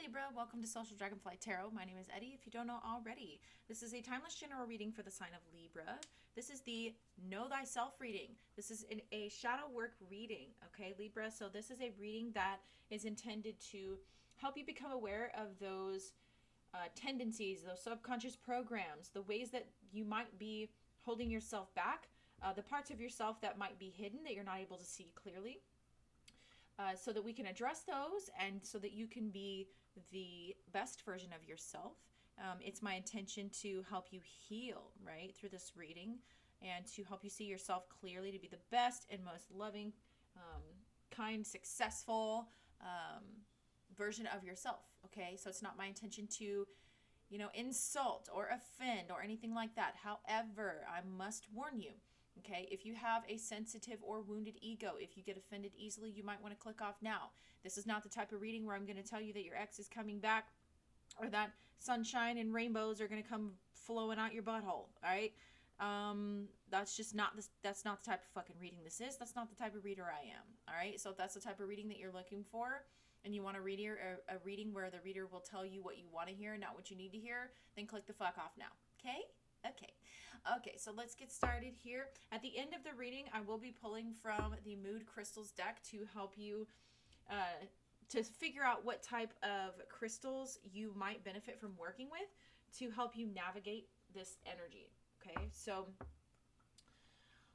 Libra, welcome to Social Dragonfly Tarot. My name is Eddie, if you don't know already. This is a timeless general reading for the sign of Libra. This is the Know Thyself reading. This is a shadow work reading, okay, Libra? So this is a reading that is intended to help you become aware of those tendencies, those subconscious programs, the ways that you might be holding yourself back, the parts of yourself that might be hidden that you're not able to see clearly. So that we can address those and so that you can be the best version of yourself. It's my intention to help you heal, right, through this reading and to help you see yourself clearly, to be the best and most loving, kind, successful version of yourself, okay? So it's not my intention to, insult or offend or anything like that. However, I must warn you, okay, if you have a sensitive or wounded ego, if you get offended easily, you might want to click off now. This is not the type of reading where I'm going to tell you that your ex is coming back or that sunshine and rainbows are going to come flowing out your butthole, all right? That's just not this. That's not the type of fucking reading this is. That's not the type of reader I am, all right? So if that's the type of reading that you're looking for and you want a reading where the reader will tell you what you want to hear, not what you need to hear, then click the fuck off now, okay? Okay, so let's get started here. At the end of the reading, I will be pulling from the Mood Crystals deck to help you to figure out what type of crystals you might benefit from working with to help you navigate this energy. Okay, so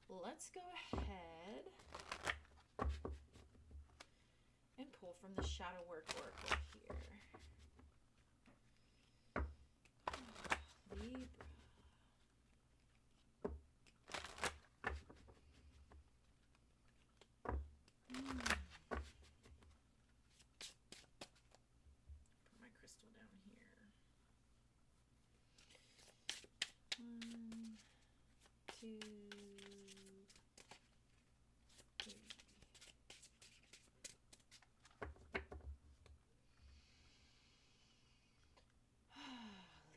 let's go ahead and pull from the Shadow Work Oracle here. Libra. Crystal down here. 1, 2, 3.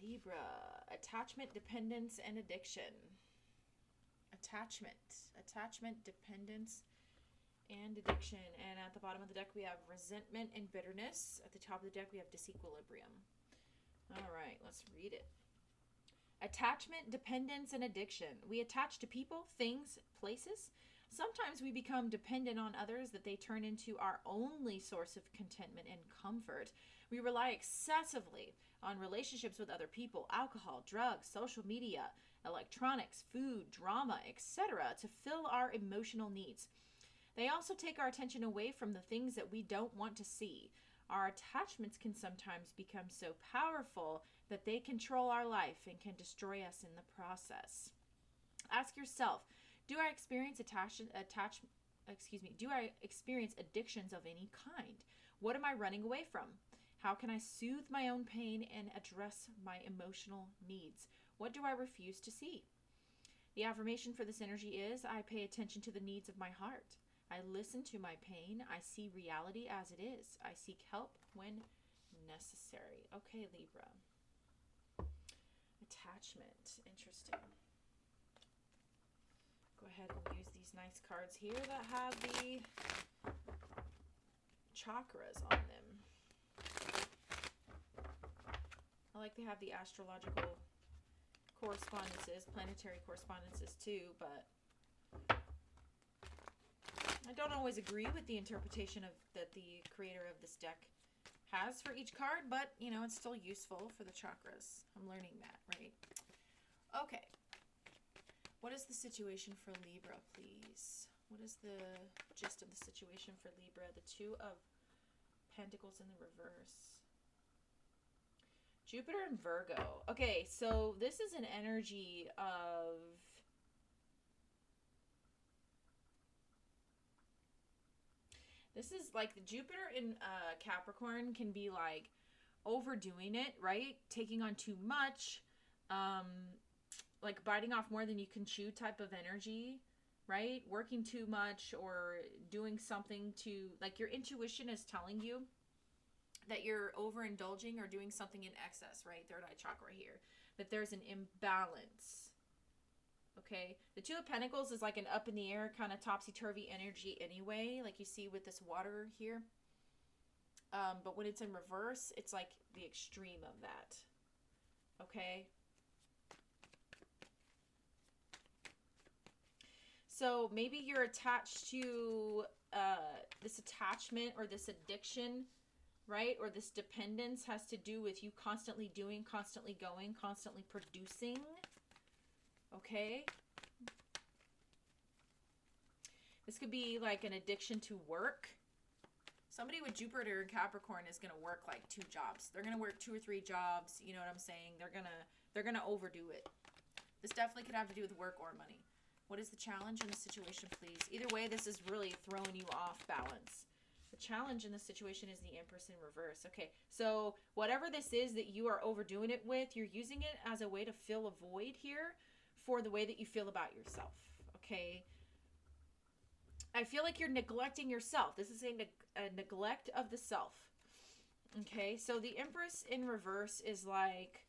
Libra, attachment, dependence, and addiction. Attachment, dependence, and addiction. And at the bottom of the deck we have resentment and bitterness. At the top of the deck we have disequilibrium. All right, let's read it. Attachment, dependence, and addiction. We attach to people, things, places. Sometimes we become dependent on others that they turn into our only source of contentment and comfort. We rely excessively on relationships with other people, alcohol, drugs, social media, electronics, food, drama, etc. to fill our emotional needs. They also take our attention away from the things that we don't want to see. Our attachments can sometimes become so powerful that they control our life and can destroy us in the process. Ask yourself, do I experience addictions of any kind? What am I running away from? How can I soothe my own pain and address my emotional needs? What do I refuse to see? The affirmation for this energy is, I pay attention to the needs of my heart. I listen to my pain. I see reality as it is. I seek help when necessary. Okay, Libra. Attachment. Interesting. Go ahead and use these nice cards here that have the chakras on them. I like they have the astrological correspondences, planetary correspondences too, but I don't always agree with the interpretation that the creator of this deck has for each card, but, it's still useful for the chakras. I'm learning that, right? Okay. What is the situation for Libra, please? What is the gist of the situation for Libra? The Two of Pentacles in the reverse. Jupiter and Virgo. Okay, so this is an energy of... This is like the Jupiter in Capricorn can be like overdoing it, right? Taking on too much, like biting off more than you can chew type of energy, right? Working too much or doing something to, like your intuition is telling you that you're overindulging or doing something in excess, right? Third eye chakra here. That there's an imbalance. Okay, the Two of Pentacles is like an up in the air kind of topsy-turvy energy anyway, like you see with this water here. But when it's in reverse, it's like the extreme of that. Okay? So maybe you're attached to this attachment or this addiction, right? Or this dependence has to do with you constantly doing, constantly going, constantly producing. Okay? This could be like an addiction to work. Somebody with Jupiter and Capricorn is going to work like 2 jobs. They're going to work 2 or 3 jobs. You know what I'm saying? They're going to overdo it. This definitely could have to do with work or money. What is the challenge in the situation, please? Either way, this is really throwing you off balance. The challenge in this situation is the Empress in reverse. Okay, so whatever this is that you are overdoing it with, you're using it as a way to fill a void here for the way that you feel about yourself. Okay? I feel like you're neglecting yourself. This is a neglect of the self. Okay, so the Empress in reverse is like,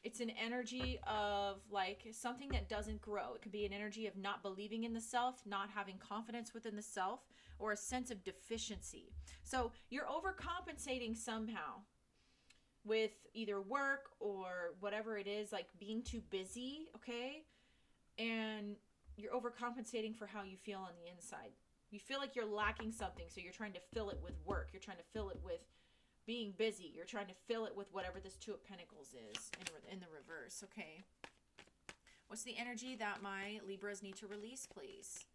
it's an energy of like something that doesn't grow. It could be an energy of not believing in the self, not having confidence within the self, or a sense of deficiency. So you're overcompensating somehow with either work or whatever it is, like being too busy, okay? And you're overcompensating for how you feel on the inside. You feel like you're lacking something, so you're trying to fill it with work. You're trying to fill it with being busy. You're trying to fill it with whatever this 2 of Pentacles is in the reverse, okay? What's the energy that my Libras need to release, please?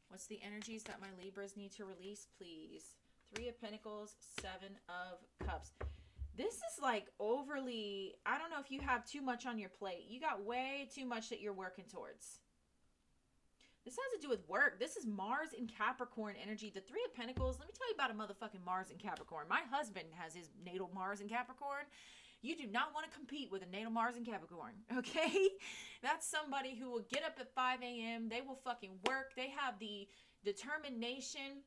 What's the energies that my Libras need to release, please? 3 of Pentacles, 7 of Cups. This is like overly, I don't know if you have too much on your plate. You got way too much that you're working towards. This has to do with work. This is Mars in Capricorn energy. The 3 of Pentacles, let me tell you about a motherfucking Mars in Capricorn. My husband has his natal Mars in Capricorn. You do not want to compete with a natal Mars in Capricorn, okay? That's somebody who will get up at 5 a.m. They will fucking work. They have the determination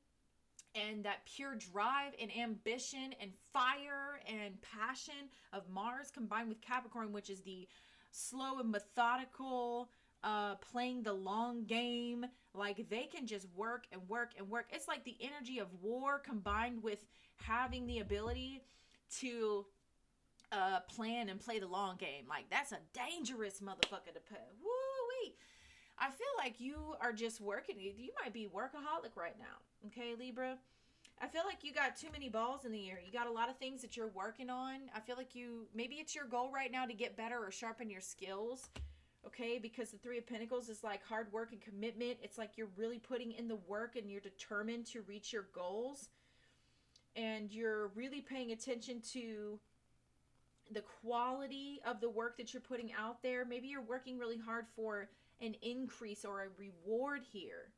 and that pure drive and ambition and fire and passion of Mars combined with Capricorn, which is the slow and methodical, playing the long game. Like they can just work and work and work. It's like the energy of war combined with having the ability to plan and play the long game. Like that's a dangerous motherfucker to put. Woo-wee. I feel like you are just working. You might be workaholic right now. Okay, Libra? I feel like you got too many balls in the air. You got a lot of things that you're working on. I feel like maybe it's your goal right now to get better or sharpen your skills. Okay, because the 3 of Pentacles is like hard work and commitment. It's like you're really putting in the work and you're determined to reach your goals. And you're really paying attention to the quality of the work that you're putting out there. Maybe you're working really hard for an increase or a reward here.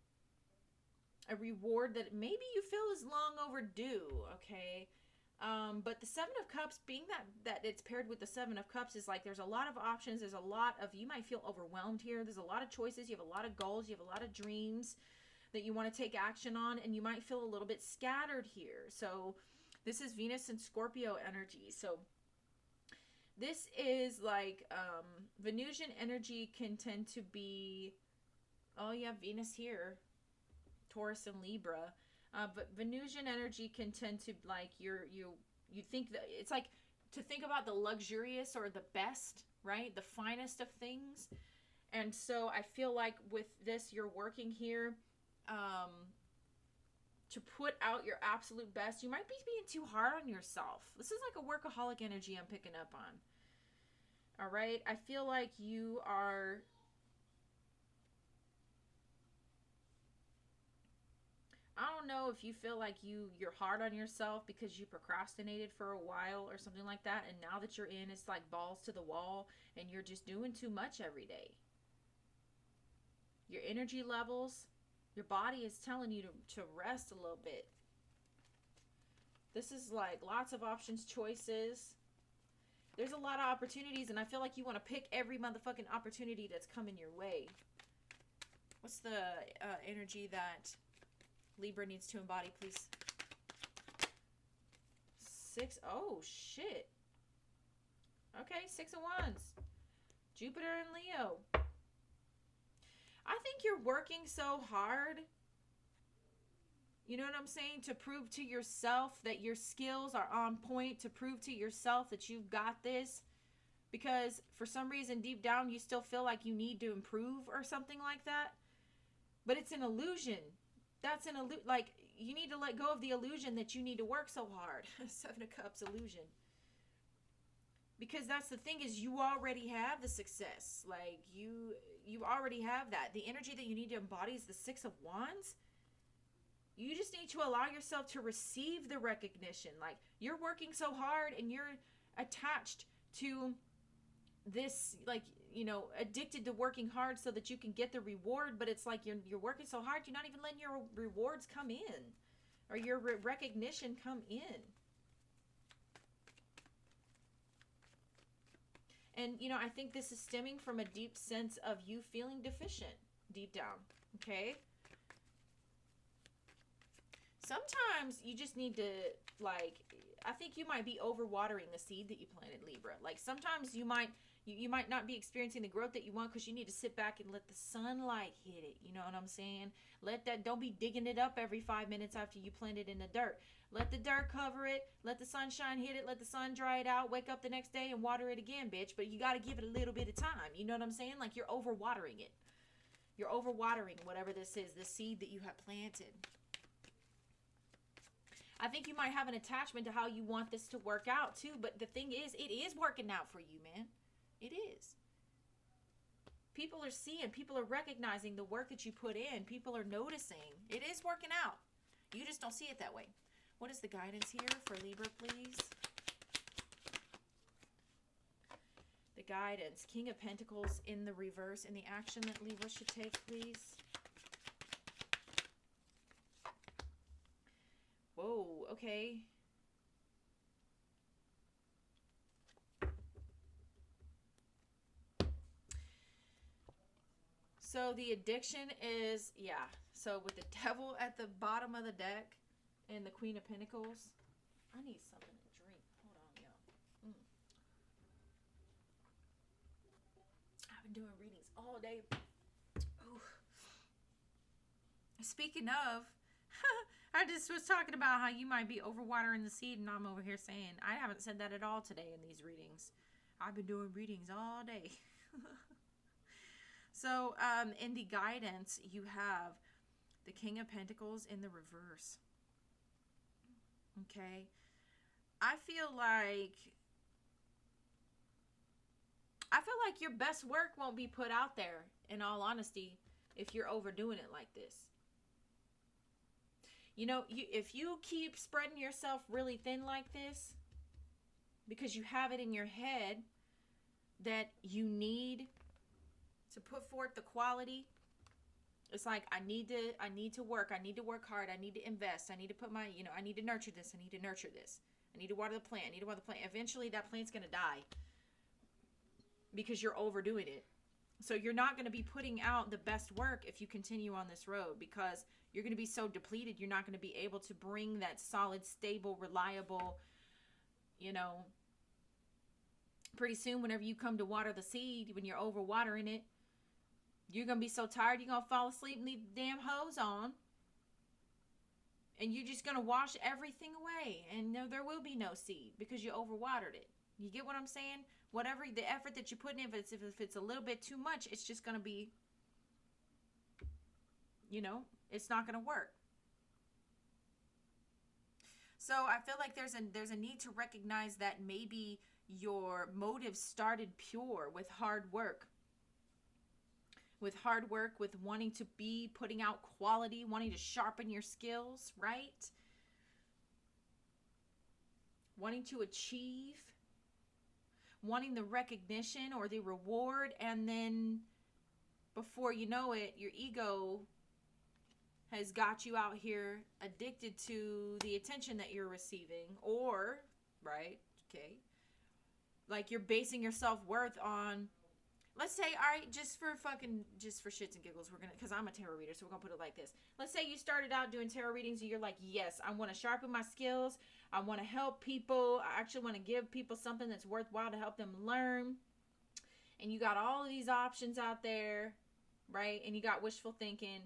A reward that maybe you feel is long overdue, okay? But the 7 of Cups, being that it's paired with the 7 of Cups, is like there's a lot of options. There's a lot of, you might feel overwhelmed here. There's a lot of choices. You have a lot of goals. You have a lot of dreams that you want to take action on, and you might feel a little bit scattered here. So this is Venus and Scorpio energy. So this is like Venusian energy can tend to be, oh yeah, Venus here, Taurus and Libra. But Venusian energy can tend to like you think that it's like to think about the luxurious or the best, right? The finest of things. And so I feel like with this, you're working here to put out your absolute best. You might be being too hard on yourself. This is like a workaholic energy I'm picking up on. All right. I feel like you are, I don't know if you feel like you're hard on yourself because you procrastinated for a while or something like that. And now that you're in, it's like balls to the wall and you're just doing too much every day. Your energy levels, your body is telling you to rest a little bit. This is like lots of options, choices. There's a lot of opportunities, and I feel like you want to pick every motherfucking opportunity that's coming your way. What's the energy that Libra needs to embody, please? 6. Oh, shit. Okay, 6 of Wands. Jupiter and Leo. I think you're working so hard You know what I'm saying? To prove to yourself that your skills are on point, to prove to yourself that you've got this. Because for some reason, deep down, you still feel like you need to improve or something like that. But it's an illusion. That's an illusion. Like, you need to let go of the illusion that you need to work so hard. Seven of Cups illusion. Because that's the thing, is you already have the success. Like, you already have that. The energy that you need to embody is the Six of Wands. You just need to allow yourself to receive the recognition. Like, you're working so hard and you're attached to this, like, you know, addicted to working hard so that you can get the reward, but it's like you're working so hard, you're not even letting your rewards come in, or your recognition come in. And, you know, I think this is stemming from a deep sense of you feeling deficient deep down, okay? Sometimes you just need to, like, I think you might be overwatering the seed that you planted, Libra. Like, sometimes you might not be experiencing the growth that you want because you need to sit back and let the sunlight hit it. You know what I'm saying? Don't be digging it up every 5 minutes after you plant it in the dirt. Let the dirt cover it. Let the sunshine hit it. Let the sun dry it out. Wake up the next day and water it again, bitch. But you got to give it a little bit of time. You know what I'm saying? Like, you're overwatering it. You're overwatering whatever this is, the seed that you have planted. I think you might have an attachment to how you want this to work out too. But the thing is, it is working out for you, man. It is. People are seeing, people are recognizing the work that you put in. People are noticing. It is working out. You just don't see it that way. What is the guidance here for Libra, please? The guidance. King of Pentacles in the reverse, and the action that Libra should take, please. Whoa, okay. So the addiction is, yeah. So with the Devil at the bottom of the deck and the Queen of Pentacles. I need something to drink. Hold on, y'all. I've been doing readings all day. Ooh. Speaking of, I just was talking about how you might be overwatering the seed, and I'm over here saying I haven't said that at all today in these readings. I've been doing readings all day. So, in the guidance, you have the King of Pentacles in the reverse. Okay. I feel like your best work won't be put out there, in all honesty, if you're overdoing it like this. You know, if you keep spreading yourself really thin like this, because you have it in your head that you need to put forth the quality, it's like, I need to work hard, I need to invest, I need to put my, you know, I need to nurture this, I need to nurture this, I need to water the plant, eventually that plant's going to die because you're overdoing it. So you're not going to be putting out the best work if you continue on this road, because you're going to be so depleted, you're not going to be able to bring that solid, stable, reliable, you know, pretty soon whenever you come to water the seed, when you're overwatering it, you're going to be so tired, you're going to fall asleep and leave the damn hose on. And you're just going to wash everything away. And there will be no seed because you overwatered it. You get what I'm saying? Whatever the effort that you put in, if it's a little bit too much, it's just going to be, you know, it's not going to work. So I feel like there's a need to recognize that maybe your motives started pure with hard work. With wanting to be putting out quality, wanting to sharpen your skills, right? Wanting to achieve, wanting the recognition or the reward, and then before you know it, your ego has got you out here addicted to the attention that you're receiving, or, right, okay, like you're basing your self-worth on, let's say, all right, just for shits and giggles, we're gonna, because I'm a tarot reader, so we're gonna put it like this. Let's say you started out doing tarot readings and you're like, yes, I want to sharpen my skills, I want to help people, I actually want to give people something that's worthwhile to help them learn, and you got all of these options out there, right, and you got wishful thinking,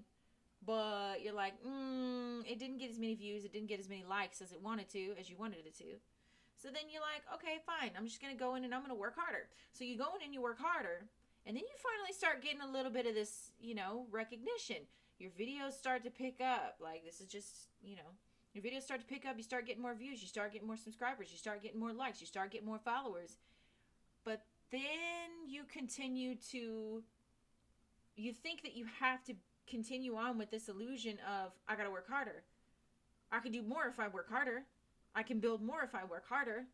but you're like, it didn't get as many views, it didn't get as many likes as you wanted it to. So then you're like, okay, fine, I'm just going to go in and I'm going to work harder. So you go in and you work harder, and then you finally start getting a little bit of this, recognition. Your videos start to pick up. Like, this is just, your videos start to pick up. You start getting more views. You start getting more subscribers. You start getting more likes. You start getting more followers. But then you continue to, you think that you have to continue on with this illusion of, I got to work harder. I can do more if I work harder. I can build more if I work harder.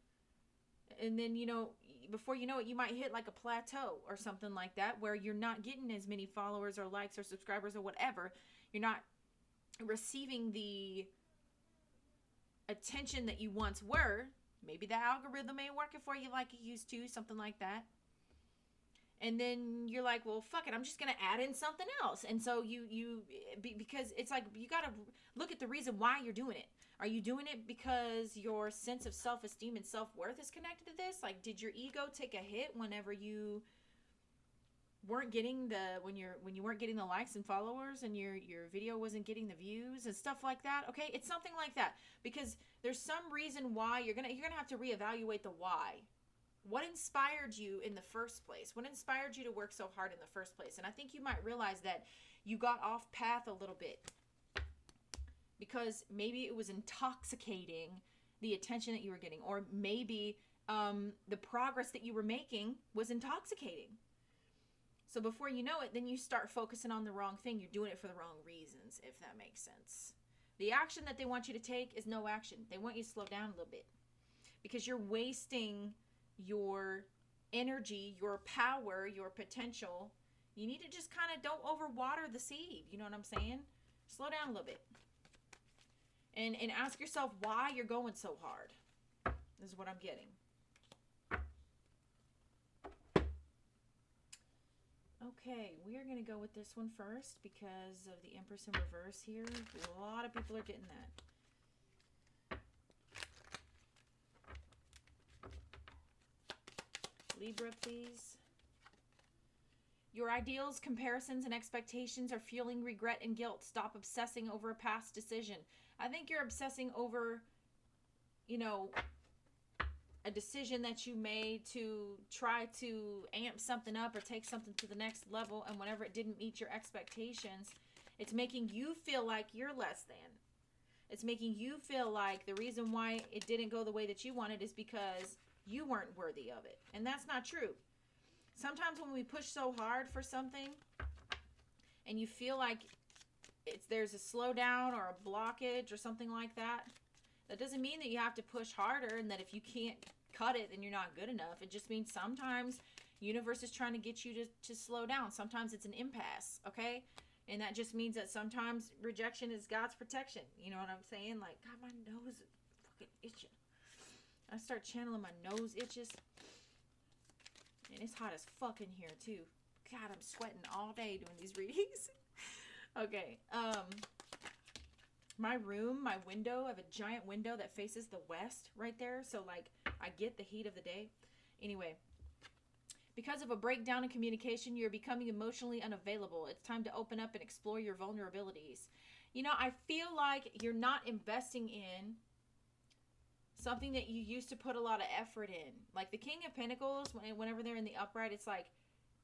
And then, before you know it, you might hit like a plateau or something like that, where you're not getting as many followers or likes or subscribers or whatever. You're not receiving the attention that you once were. Maybe the algorithm ain't working for you like it used to, something like that. And then you're like, well, fuck it, I'm just going to add in something else. And so because it's like, you got to look at the reason why you're doing it. Are you doing it because your sense of self-esteem and self-worth is connected to this? Like, did your ego take a hit whenever you weren't getting when you weren't getting the likes and followers, and your video wasn't getting the views and stuff like that? Okay, it's something like that, because there's some reason why you're gonna have to reevaluate the why. What inspired you in the first place? What inspired you to work so hard in the first place? And I think you might realize that you got off path a little bit because maybe it was intoxicating, the attention that you were getting, or maybe the progress that you were making was intoxicating. So before you know it, then you start focusing on the wrong thing. You're doing it for the wrong reasons, if that makes sense. The action that they want you to take is no action. They want you to slow down a little bit, because you're wasting your energy, your power, your potential. You need to just kind of don't overwater the seed. You know what I'm saying? Slow down a little bit. And ask yourself why you're going so hard. This is what I'm getting. Okay, we are going to go with this one first because of the Empress in reverse here. A lot of people are getting that. Libra, please. Your ideals, comparisons, and expectations are fueling regret and guilt. Stop obsessing over a past decision. I think you're obsessing over, a decision that you made to try to amp something up or take something to the next level, and whenever it didn't meet your expectations, it's making you feel like you're less than. It's making you feel like the reason why it didn't go the way that you wanted is because you weren't worthy of it. And that's not true. Sometimes when we push so hard for something and you feel like there's a slowdown or a blockage or something like that, that doesn't mean that you have to push harder, and that if you can't cut it, then you're not good enough. It just means sometimes the universe is trying to get you to slow down. Sometimes it's an impasse, okay? And that just means that sometimes rejection is God's protection. You know what I'm saying? Like, God, my nose is fucking itching. I start channeling, my nose itches. And it's hot as fuck in here, too. God, I'm sweating all day doing these readings. Okay, my room, my window, I have a giant window that faces the west right there. So, like, I get the heat of the day. Anyway, because of a breakdown in communication, you're becoming emotionally unavailable. It's time to open up and explore your vulnerabilities. I feel like you're not investing in something that you used to put a lot of effort in. Like the King of Pentacles, whenever they're in the upright, it's like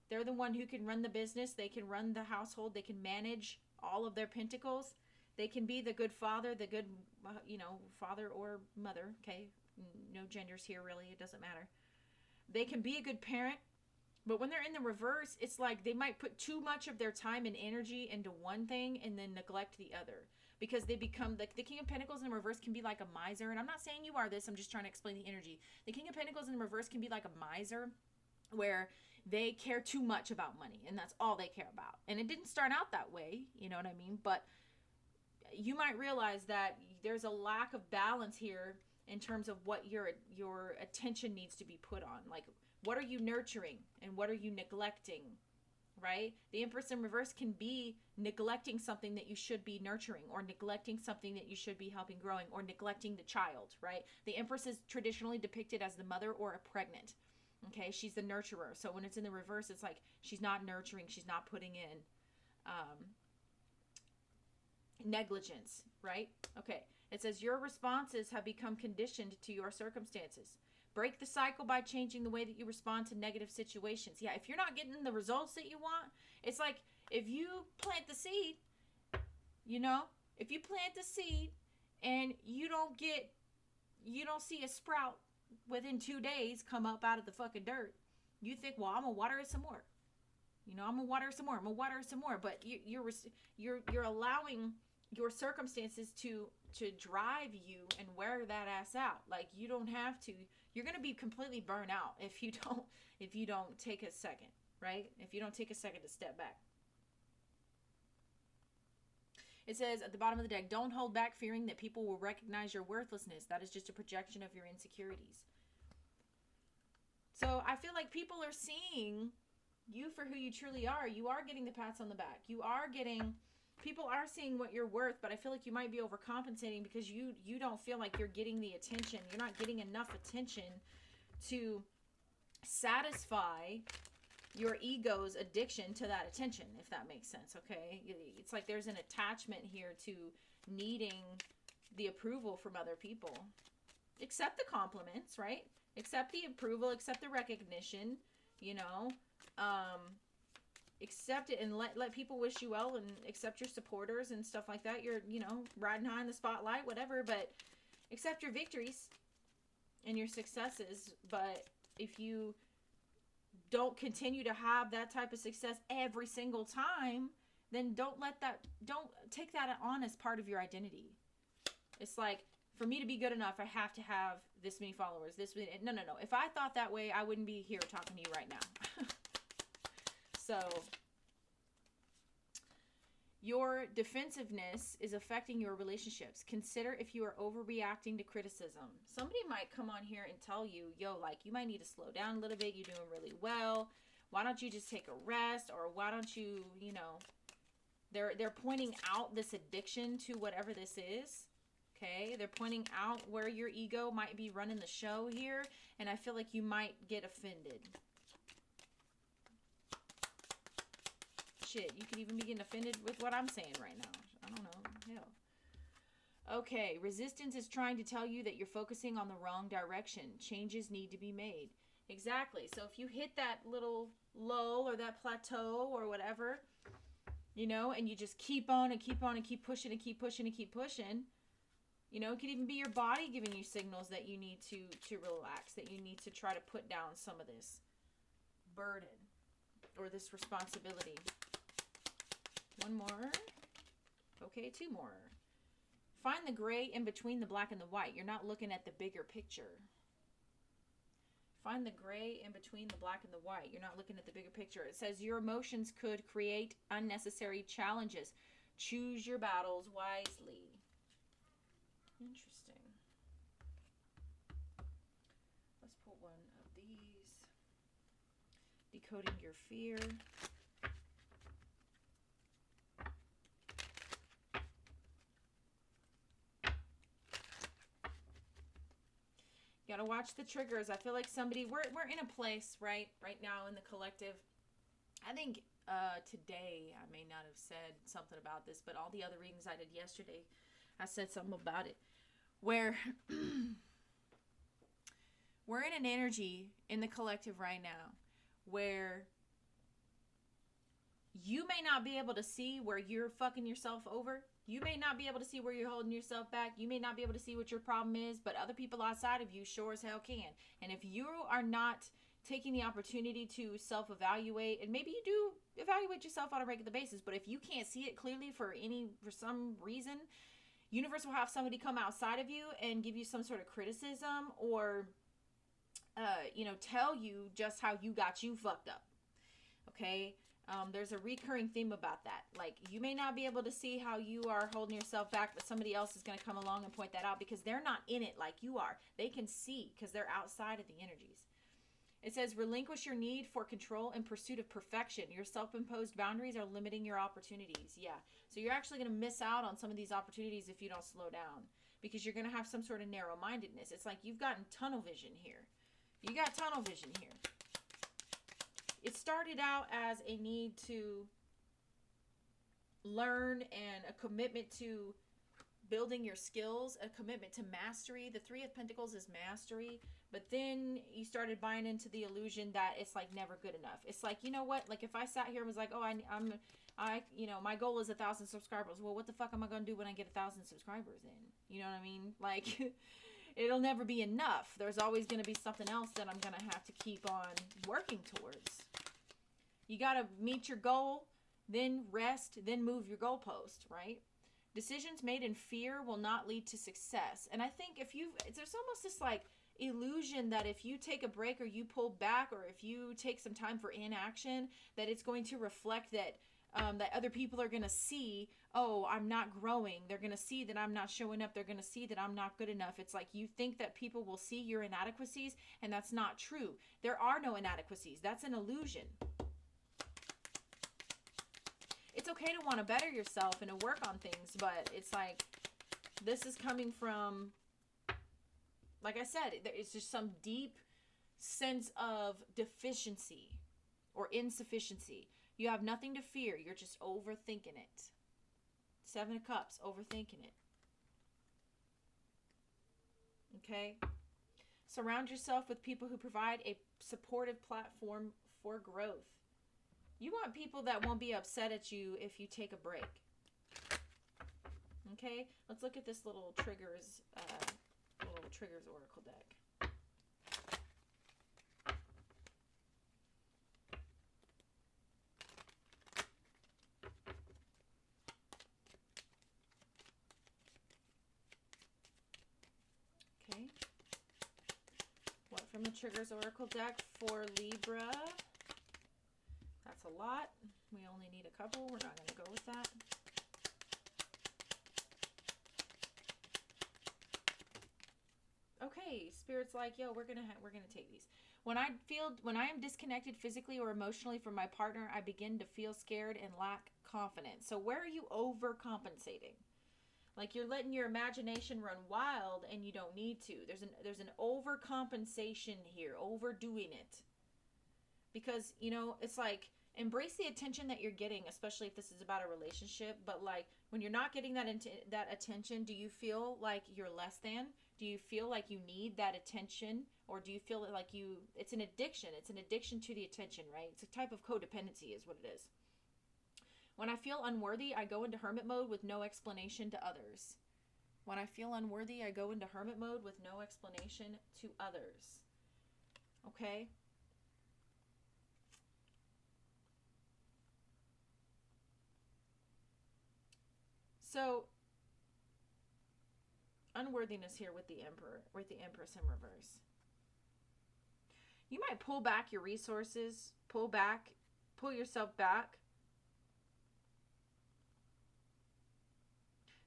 they're the one who can run the business. They can run the household. They can manage all of their pentacles. They can be the good father, the good, father or mother, okay? No genders here, really. It doesn't matter. They can be a good parent, but when they're in the reverse, it's like they might put too much of their time and energy into one thing and then neglect the other, because they become, like, the King of Pentacles in reverse can be like a miser. And I'm not saying you are this. I'm just trying to explain the energy. The King of Pentacles in reverse can be like a miser, where they care too much about money, and that's all they care about. And it didn't start out that way, you know what I mean? But you might realize that there's a lack of balance here in terms of what your attention needs to be put on. Like, what are you nurturing and what are you neglecting, right? The Empress in reverse can be neglecting something that you should be nurturing, or neglecting something that you should be helping growing, or neglecting the child, right? The Empress is traditionally depicted as the mother or a pregnant. Okay, she's the nurturer. So when it's in the reverse, it's like she's not nurturing, she's not putting in negligence, right? Okay. It says your responses have become conditioned to your circumstances. Break the cycle by changing the way that you respond to negative situations. Yeah, if you're not getting the results that you want, it's like if you plant the seed, if you plant the seed and you don't see a sprout within 2 days come up out of the fucking dirt, you think, well, I'm gonna water it some more. I'm gonna water it some more. I'm gonna water it some more. But you're allowing your circumstances to drive you and wear that ass out. Like, you don't have to. You're gonna be completely burnt out if you don't take a second, right? If you don't take a second to step back. It says at the bottom of the deck, don't hold back fearing that people will recognize your worthlessness. That is just a projection of your insecurities. So I feel like people are seeing you for who you truly are. You are getting the pats on the back. People are seeing what you're worth, but I feel like you might be overcompensating because you don't feel like you're getting the attention. You're not getting enough attention to satisfy your ego's addiction to that attention, if that makes sense, okay? It's like there's an attachment here to needing the approval from other people. Accept the compliments, right? Accept the approval, accept the recognition, accept it and let people wish you well and accept your supporters and stuff like that. You're, riding high in the spotlight, whatever, but accept your victories and your successes. But if you don't continue to have that type of success every single time, then don't take that on as part of your identity. It's like, for me to be good enough, I have to have this many followers, no. If I thought that way, I wouldn't be here talking to you right now. So, your defensiveness is affecting your relationships. Consider if you are overreacting to criticism. Somebody might come on here and tell you, you might need to slow down a little bit. You're doing really well. Why don't you just take a rest? Or why don't you, they're pointing out this addiction to whatever this is. Okay, they're pointing out where your ego might be running the show here, and I feel like you might get offended. Shit, you could even be getting offended with what I'm saying right now. I don't know. Hell. Okay, resistance is trying to tell you that you're focusing on the wrong direction. Changes need to be made. Exactly. So if you hit that little lull or that plateau or whatever, and you just keep on and keep on and keep pushing and keep pushing and keep pushing, it could even be your body giving you signals that you need to relax, that you need to try to put down some of this burden or this responsibility. One more. Okay, 2 more. Find the gray in between the black and the white. You're not looking at the bigger picture. Find the gray in between the black and the white. You're not looking at the bigger picture. It says your emotions could create unnecessary challenges. Choose your battles wisely. Interesting. Let's pull one of these. Decoding your fear. You gotta watch the triggers. I feel like we're in a place right now in the collective. I think today I may not have said something about this, but all the other readings I did yesterday, I said something about it, where we're in an energy in the collective right now where you may not be able to see where you're fucking yourself over. You may not be able to see where you're holding yourself back. You may not be able to see what your problem is, but other people outside of you sure as hell can. And if you are not taking the opportunity to self-evaluate, and maybe you do evaluate yourself on a regular basis, but if you can't see it clearly for some reason, universe will have somebody come outside of you and give you some sort of criticism or, tell you just how you got you fucked up. Okay? There's a recurring theme about that. Like, you may not be able to see how you are holding yourself back, but somebody else is going to come along and point that out because they're not in it like you are. They can see because they're outside of the energies. It says, relinquish your need for control in pursuit of perfection. Your self-imposed boundaries are limiting your opportunities. Yeah. So you're actually going to miss out on some of these opportunities if you don't slow down because you're going to have some sort of narrow-mindedness. It's like you've gotten tunnel vision here. You got tunnel vision here. It started out as a need to learn and a commitment to building your skills, a commitment to mastery. The Three of Pentacles is mastery, but then you started buying into the illusion that it's like never good enough. It's like, you know what? Like if I sat here and was like, oh, you know, my goal is 1,000 subscribers. Well, what the fuck am I going to do when I get 1,000 subscribers in? You know what I mean? Like it'll never be enough. There's always going to be something else that I'm going to have to keep on working towards. You got to meet your goal, then rest, then move your goalpost, right? Decisions made in fear will not lead to success. And I think there's almost this like illusion that if you take a break or you pull back or if you take some time for inaction, that it's going to reflect that that other people are going to see, oh, I'm not growing. They're going to see that I'm not showing up. They're going to see that I'm not good enough. It's like you think that people will see your inadequacies, and that's not true. There are no inadequacies. That's an illusion. It's okay to want to better yourself and to work on things, but it's like this is coming from, like I said, it's just some deep sense of deficiency or insufficiency. You have nothing to fear. You're just overthinking it. Seven of Cups, overthinking it. Okay? Surround yourself with people who provide a supportive platform for growth. You want people that won't be upset at you if you take a break. Okay? Let's look at this little triggers oracle deck. Okay. What from the triggers oracle deck for Libra? That's a lot. We only need a couple. We're not going to go with that. Okay, Spirit's like, yo, we're gonna take these. When I am disconnected physically or emotionally from my partner, I begin to feel scared and lack confidence. So where are you overcompensating? Like you're letting your imagination run wild and you don't need to. There's an overcompensation here, overdoing it. Because, you know, it's like embrace the attention that you're getting, especially if this is about a relationship. But like when you're not getting that attention, do you feel like you're less than? Do you feel like you need that attention? Or do you feel like it's an addiction? It's an addiction to the attention, right? It's a type of codependency is what it is. When I feel unworthy, I go into hermit mode with no explanation to others. When I feel unworthy, I go into hermit mode with no explanation to others. Okay? So, unworthiness here with the Emperor, with the Empress in reverse. You might pull back your resources, pull yourself back.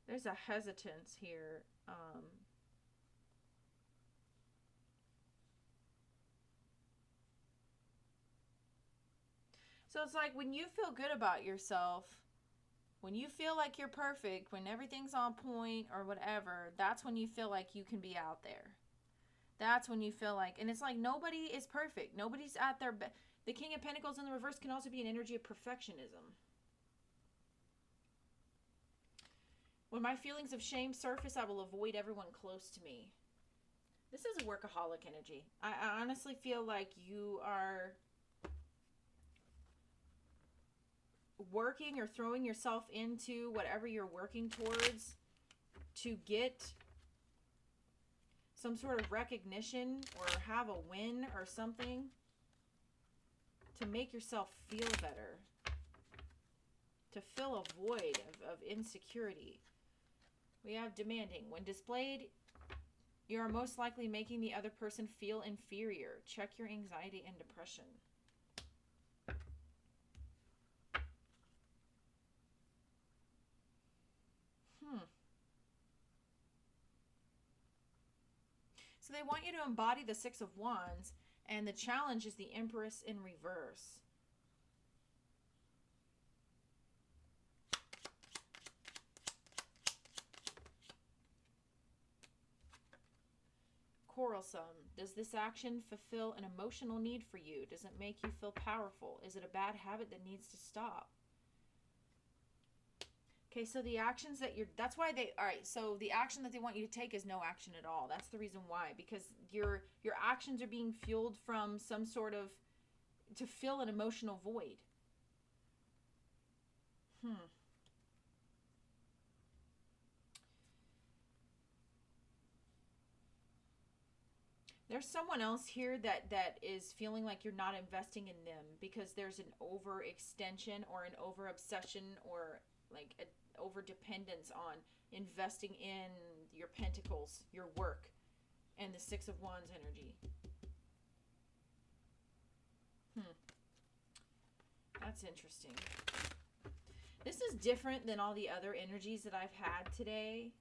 There's a hesitance here. So it's like when you feel good about yourself, when you feel like you're perfect, when everything's on point or whatever, that's when you feel like you can be out there. That's when you feel like, and it's like nobody is perfect. Nobody's at their best. The King of Pentacles in the reverse can also be an energy of perfectionism. When my feelings of shame surface, I will avoid everyone close to me. This is a workaholic energy. I honestly feel like you are working or throwing yourself into whatever you're working towards to get some sort of recognition or have a win or something to make yourself feel better, to fill a void of insecurity. We have demanding. When displayed, you are most likely making the other person feel inferior. Check your anxiety and depression. So they want you to embody the Six of Wands, and the challenge is the Empress in reverse. Quarrelsome. Does this action fulfill an emotional need for you? Does it make you feel powerful? Is it a bad habit that needs to stop? Okay, so the actions that that's why all right, so the action that they want you to take is no action at all. That's the reason why, because your actions are being fueled from some sort of, to fill an emotional void. There's someone else here that is feeling like you're not investing in them because there's an overextension or an over obsession or like an over dependence on investing in your pentacles, your work, and the Six of Wands energy. That's interesting. This is different than all the other energies that I've had today.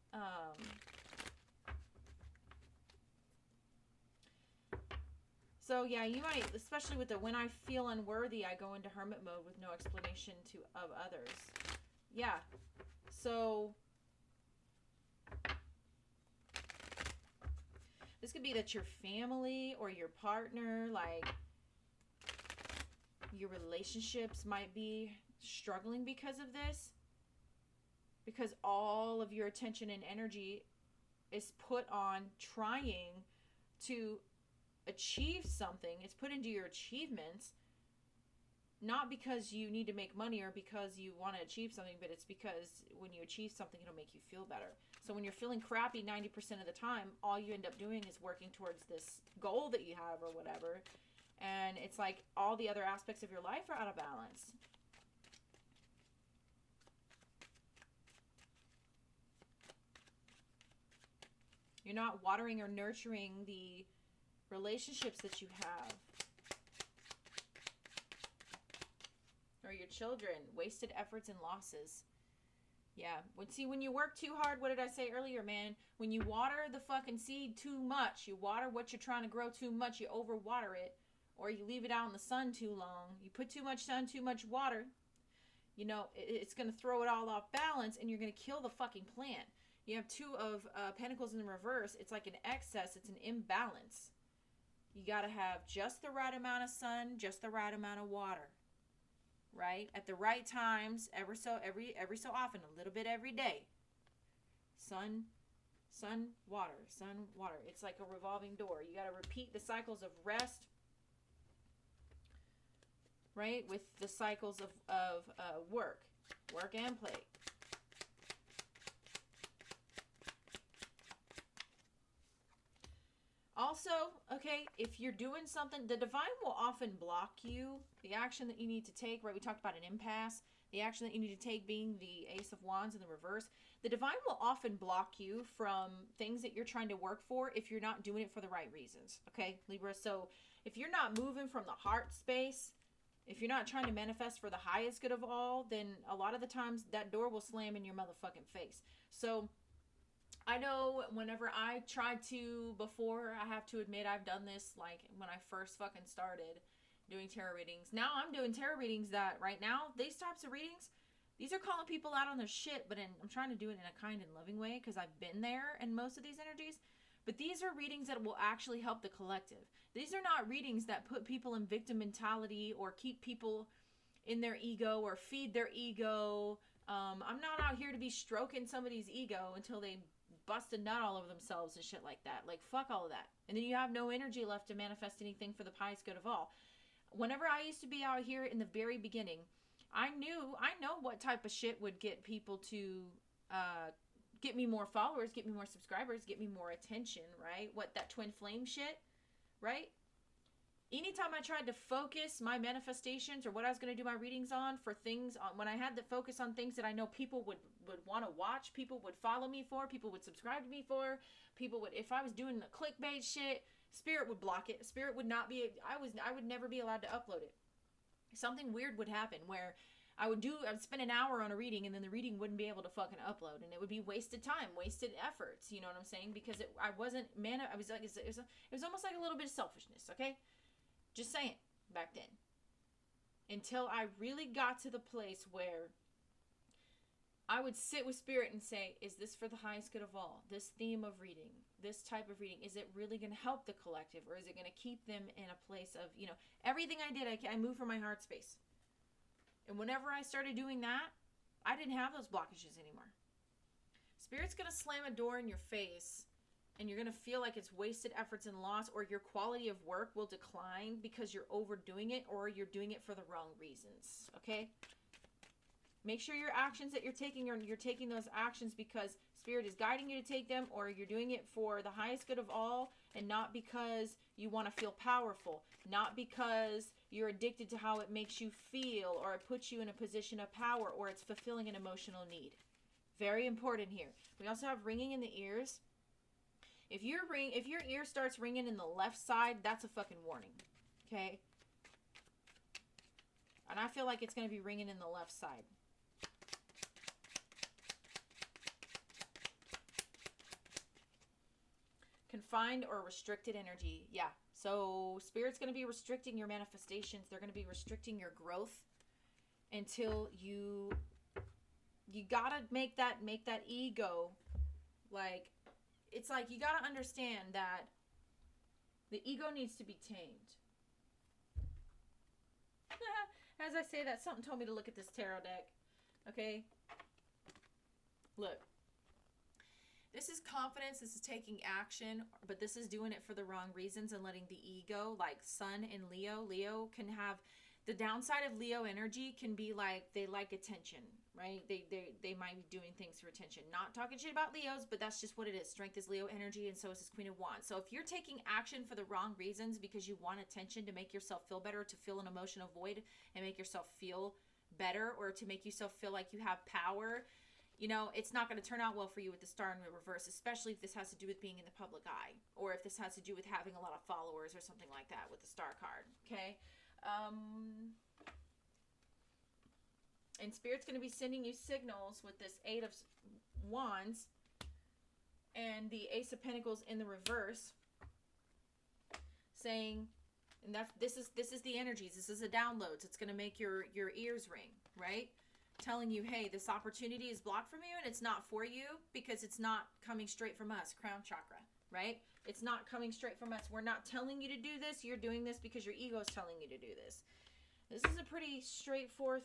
So yeah, you might, especially with the when I feel unworthy, I go into hermit mode with no explanation of others. Yeah. So this could be that your family or your partner, like your relationships might be struggling because of this. Because all of your attention and energy is put on trying to achieve something. It's put into your achievements, not because you need to make money or because you want to achieve something, but it's because when you achieve something, it'll make you feel better. So when you're feeling crappy 90% of the time, all you end up doing is working towards this goal that you have or whatever. And it's like all the other aspects of your life are out of balance. You're not watering or nurturing the relationships that you have. Or your children. Wasted efforts and losses. Yeah. When you work too hard, what did I say earlier, man? When you water the fucking seed too much, you water what you're trying to grow too much, you overwater it. Or you leave it out in the sun too long. You put too much sun, too much water. You know, it's going to throw it all off balance and you're going to kill the fucking plant. You have Two of Pentacles in the reverse. It's like an excess. It's an imbalance. You got to have just the right amount of sun, just the right amount of water. Right? At the right times, every so often, a little bit every day. Sun, water, sun, water. It's like a revolving door. You got to repeat the cycles of rest, right? With the cycles of work and play. Also, okay, if you're doing something, the divine will often block you. The action that you need to take, right? We talked about an impasse. The action that you need to take being the Ace of Wands in the reverse. The divine will often block you from things that you're trying to work for if you're not doing it for the right reasons. Okay, Libra? So if you're not moving from the heart space, if you're not trying to manifest for the highest good of all, then a lot of the times that door will slam in your motherfucking face. So I know whenever I tried to, before, I have to admit I've done this like when I first fucking started doing tarot readings. Now I'm doing tarot readings that right now, these types of readings, these are calling people out on their shit, but I'm trying to do it in a kind and loving way because I've been there in most of these energies. But these are readings that will actually help the collective. These are not readings that put people in victim mentality or keep people in their ego or feed their ego. I'm not out here to be stroking somebody's ego until they bust a nut all over themselves and shit like that. Like, fuck all of that. And then you have no energy left to manifest anything for the highest good of all. Whenever I used to be out here in the very beginning, I know what type of shit would get people to get me more followers, get me more subscribers, get me more attention, right? What, that twin flame shit, right? Anytime I tried to focus my manifestations or what I was going to do my readings on for things, when I had to focus on things that I know people would want to watch, people would follow me for, people would subscribe to me for, people would, if I was doing the clickbait shit, Spirit would block it. Spirit would not be, I would never be allowed to upload it. Something weird would happen where I would spend an hour on a reading and then the reading wouldn't be able to fucking upload and it would be wasted time, wasted efforts, you know what I'm saying? Because it was almost like a little bit of selfishness, okay? Just saying, back then. Until I really got to the place where I would sit with Spirit and say, is this for the highest good of all? This theme of reading, this type of reading, is it really going to help the collective or is it going to keep them in a place of, you know, everything I did, I moved from my heart space. And whenever I started doing that, I didn't have those blockages anymore. Spirit's going to slam a door in your face, and you're going to feel like it's wasted efforts and loss, or your quality of work will decline because you're overdoing it, or you're doing it for the wrong reasons, okay? Make sure your actions that you're taking those actions because Spirit is guiding you to take them, or you're doing it for the highest good of all, and not because you want to feel powerful, not because you're addicted to how it makes you feel, or it puts you in a position of power, or it's fulfilling an emotional need. Very important here. We also have ringing in the ears. If your ear starts ringing in the left side, that's a fucking warning, okay? And I feel like it's going to be ringing in the left side. Confined or restricted energy. Yeah. So Spirit's going to be restricting your manifestations. They're going to be restricting your growth until you got to make that ego, like, it's like you got to understand that the ego needs to be tamed. As I say that, something told me to look at this tarot deck. Okay? Look. This is confidence. This is taking action, but this is doing it for the wrong reasons and letting the ego, like Sun and Leo. Leo can have, the downside of Leo energy can be like, they like attention, right? They might be doing things for attention. Not talking shit about Leos, but that's just what it is. Strength is Leo energy, and so is this Queen of Wands. So if you're taking action for the wrong reasons because you want attention to make yourself feel better, to fill an emotional void and make yourself feel better, or to make yourself feel like you have power, you know, it's not going to turn out well for you with the star in the reverse, especially if this has to do with being in the public eye, or if this has to do with having a lot of followers or something like that with the star card, okay? And Spirit's going to be sending you signals with this 8 of Wands and the Ace of Pentacles in the reverse, saying, and this is the energies, this is the downloads. It's going to make your ears ring, right? Telling you, hey, this opportunity is blocked from you, and it's not for you because it's not coming straight from us, crown chakra, right? It's not coming straight from us. We're not telling you to do this. You're doing this because your ego is telling you to do this. This is a pretty straightforward,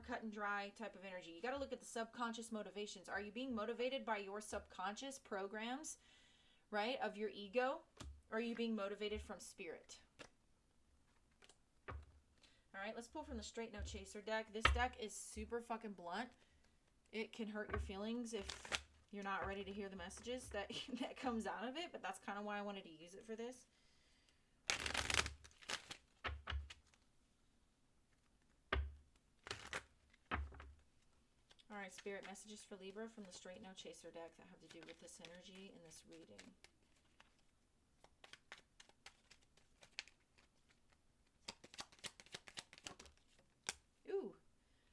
cut and dry type of energy. You got to look at the subconscious motivations. Are you being motivated by your subconscious programs, right, of your ego? Or are you being motivated from Spirit? All right, let's pull from the Straight No Chaser deck. This deck is super fucking blunt. It can hurt your feelings if you're not ready to hear the messages that comes out of it, but that's kind of why I wanted to use it for this. All right, Spirit messages for Libra from the Straight No Chaser deck that have to do with this energy in this reading.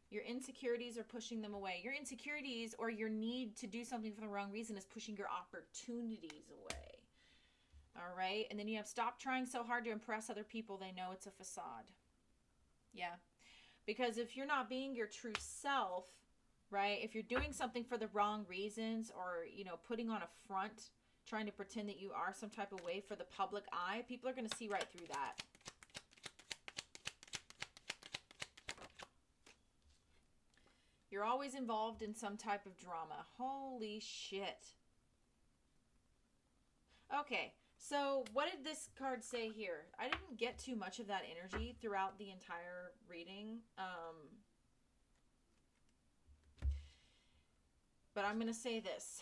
Your insecurities are pushing them away. Your insecurities or your need to do something for the wrong reason is pushing your opportunities away. All right? And then you have stop trying so hard to impress other people. They know it's a facade. Yeah. Because if you're not being your true self, right? If you're doing something for the wrong reasons, or, putting on a front, trying to pretend that you are some type of way for the public eye, people are going to see right through that. You're always involved in some type of drama. Holy shit. Okay, so what did this card say here? I didn't get too much of that energy throughout the entire reading. But I'm going to say this.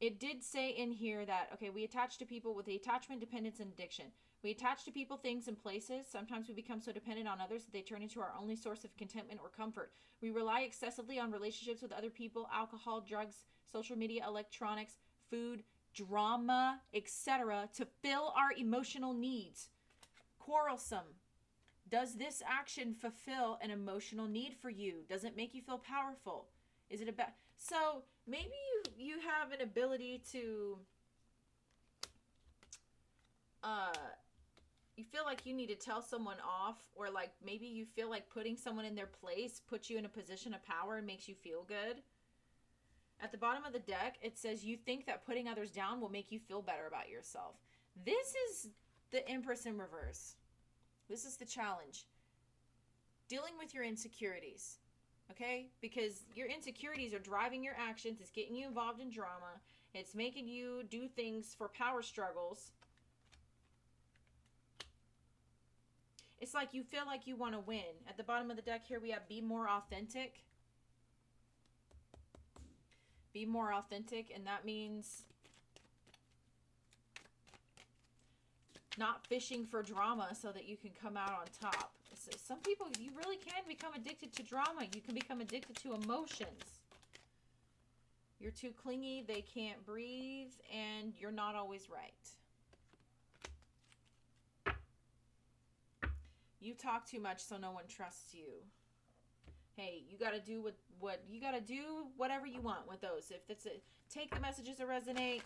It did say in here that, okay, we attach to people with the attachment, dependence, and addiction. We attach to people, things, and places. Sometimes we become so dependent on others that they turn into our only source of contentment or comfort. We rely excessively on relationships with other people, alcohol, drugs, social media, electronics, food, drama, etc. to fill our emotional needs. Quarrelsome. Does this action fulfill an emotional need for you? Does it make you feel powerful? Is it about... So maybe you have an ability to... you feel like you need to tell someone off, or like maybe you feel like putting someone in their place puts you in a position of power and makes you feel good. At the bottom of the deck, it says you think that putting others down will make you feel better about yourself. This is the Empress in reverse. This is the challenge. dealing with your insecurities, okay? Because your insecurities are driving your actions. It's getting you involved in drama. It's making you do things for power struggles. It's like you feel like you want to win. At the bottom of the deck here, we have be more authentic. Be more authentic, and that means not fishing for drama so that you can come out on top. So some people, you really can become addicted to drama. You can become addicted to emotions. You're too clingy, they can't breathe, and you're not always right. You talk too much so no one trusts you. Hey, you got to do what you got to do, whatever you want with those. If it's take the messages that resonate.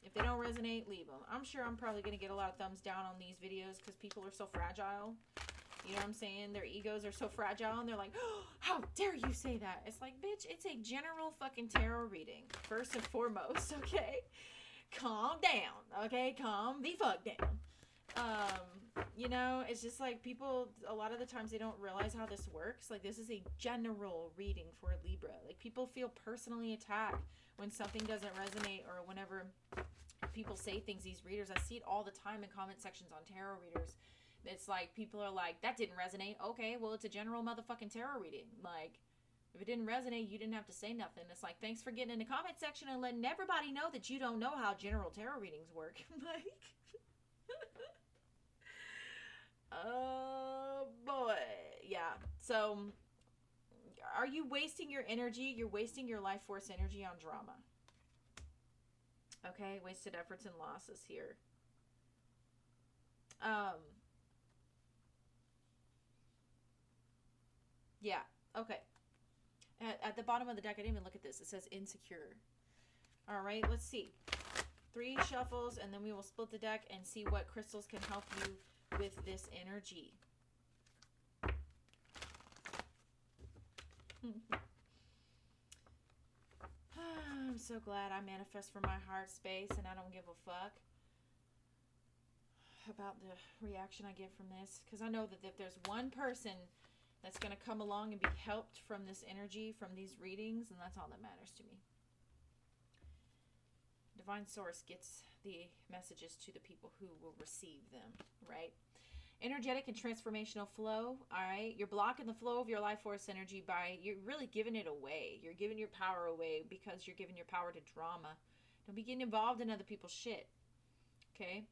If they don't resonate, leave them. I'm sure I'm probably going to get a lot of thumbs down on these videos because people are so fragile. You know what I'm saying? Their egos are so fragile, and they're like, oh, how dare you say that? It's like, bitch, it's a general fucking tarot reading, first and foremost, okay? Calm down, okay? Calm the fuck down. You know, it's just like people, a lot of the times they don't realize how this works. Like, this is a general reading for a Libra. Like, people feel personally attacked when something doesn't resonate, or whenever people say things, these readers, I see it all the time in comment sections on tarot readers. It's like, people are like, that didn't resonate. Okay, well, it's a general motherfucking tarot reading. Like, if it didn't resonate, you didn't have to say nothing. It's like, thanks for getting in the comment section and letting everybody know that you don't know how general tarot readings work. Like, oh boy. Yeah. So, are you wasting your energy? You're wasting your life force energy on drama. Okay, wasted efforts and losses here. Yeah, okay. At the bottom of the deck, I didn't even look at this. It says insecure. All right, let's see. 3 shuffles, and then we will split the deck and see what crystals can help you with this energy. I'm so glad I manifest from my heart space, and I don't give a fuck about the reaction I get from this, because I know that if there's one person that's going to come along and be helped from this energy, from these readings, and that's all that matters to me. Divine Source gets the messages to the people who will receive them, right? Energetic and transformational flow, all right? You're blocking the flow of your life force energy by, you're really giving it away. You're giving your power away because you're giving your power to drama. Don't be getting involved in other people's shit, okay?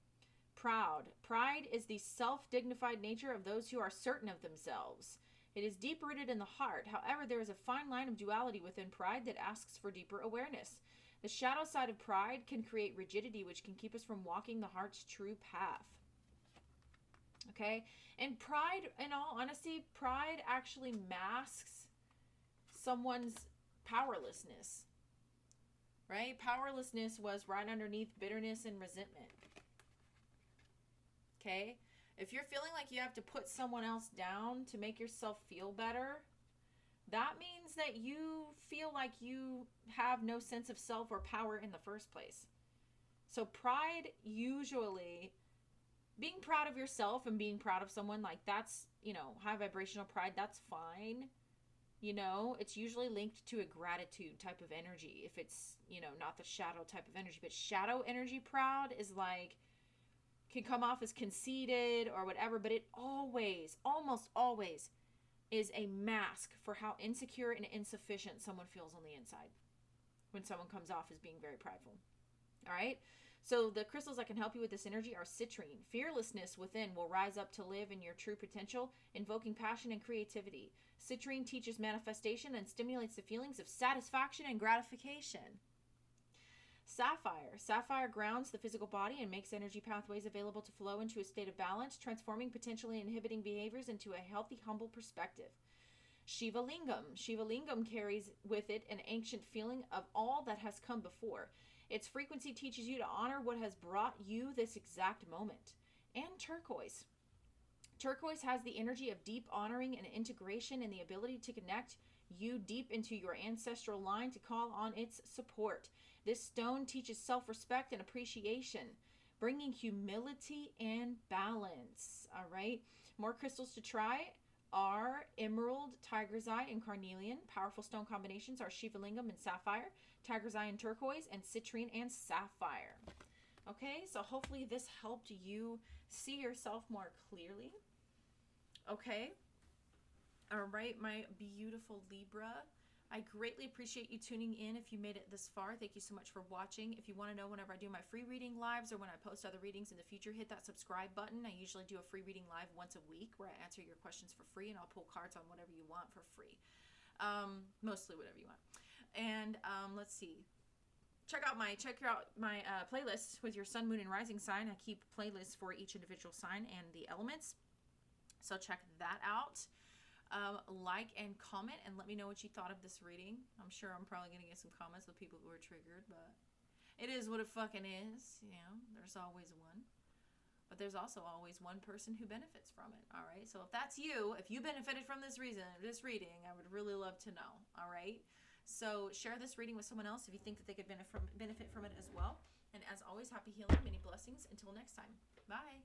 Proud. Pride is the self-dignified nature of those who are certain of themselves. It is deep-rooted in the heart. However, there is a fine line of duality within pride that asks for deeper awareness. The shadow side of pride can create rigidity, which can keep us from walking the heart's true path. Okay? And pride, in all honesty, pride actually masks someone's powerlessness. Right? Powerlessness was right underneath bitterness and resentment. Okay? If you're feeling like you have to put someone else down to make yourself feel better, that means that you feel like you have no sense of self or power in the first place. So pride, usually, being proud of yourself and being proud of someone, like, that's, you know, high vibrational pride, that's fine. You know, it's usually linked to a gratitude type of energy. If it's, you know, not the shadow type of energy. But shadow energy proud is like, can come off as conceited or whatever, but it always, almost always, is a mask for how insecure and insufficient someone feels on the inside when someone comes off as being very prideful. All right? So the crystals that can help you with this energy are citrine. Fearlessness within will rise up to live in your true potential, invoking passion and creativity. Citrine teaches manifestation and stimulates the feelings of satisfaction and gratification. Sapphire. Sapphire grounds the physical body and makes energy pathways available to flow into a state of balance, transforming potentially inhibiting behaviors into a healthy, humble perspective. Shiva Lingam. Shiva Lingam carries with it an ancient feeling of all that has come before. Its frequency teaches you to honor what has brought you this exact moment. And turquoise. Turquoise has the energy of deep honoring and integration and the ability to connect you deep into your ancestral line to call on its support. This stone teaches self-respect and appreciation, bringing humility and balance. All right. More crystals to try are emerald, tiger's eye, and carnelian. Powerful stone combinations are Shiva lingam and sapphire, tiger's eye and turquoise, and citrine and sapphire. Okay, so hopefully this helped you see yourself more clearly. Okay. All right, my beautiful Libra. I greatly appreciate you tuning in. If you made it this far, thank you so much for watching. If you want to know whenever I do my free reading lives or when I post other readings in the future, hit that subscribe button. I usually do a free reading live once a week where I answer your questions for free, and I'll pull cards on whatever you want for free. Mostly whatever you want. And let's see. Check out my playlist with your sun, moon, and rising sign. I keep playlists for each individual sign and the elements. So check that out. Like and comment and let me know what you thought of this reading. I'm sure I'm probably going to get some comments with people who are triggered, but it is what it fucking is. You know, there's always one. But there's also always one person who benefits from it, all right? So if that's you, if you benefited from this reading, I would really love to know, all right? So share this reading with someone else if you think that they could benefit from it as well. And as always, happy healing, many blessings. Until next time. Bye.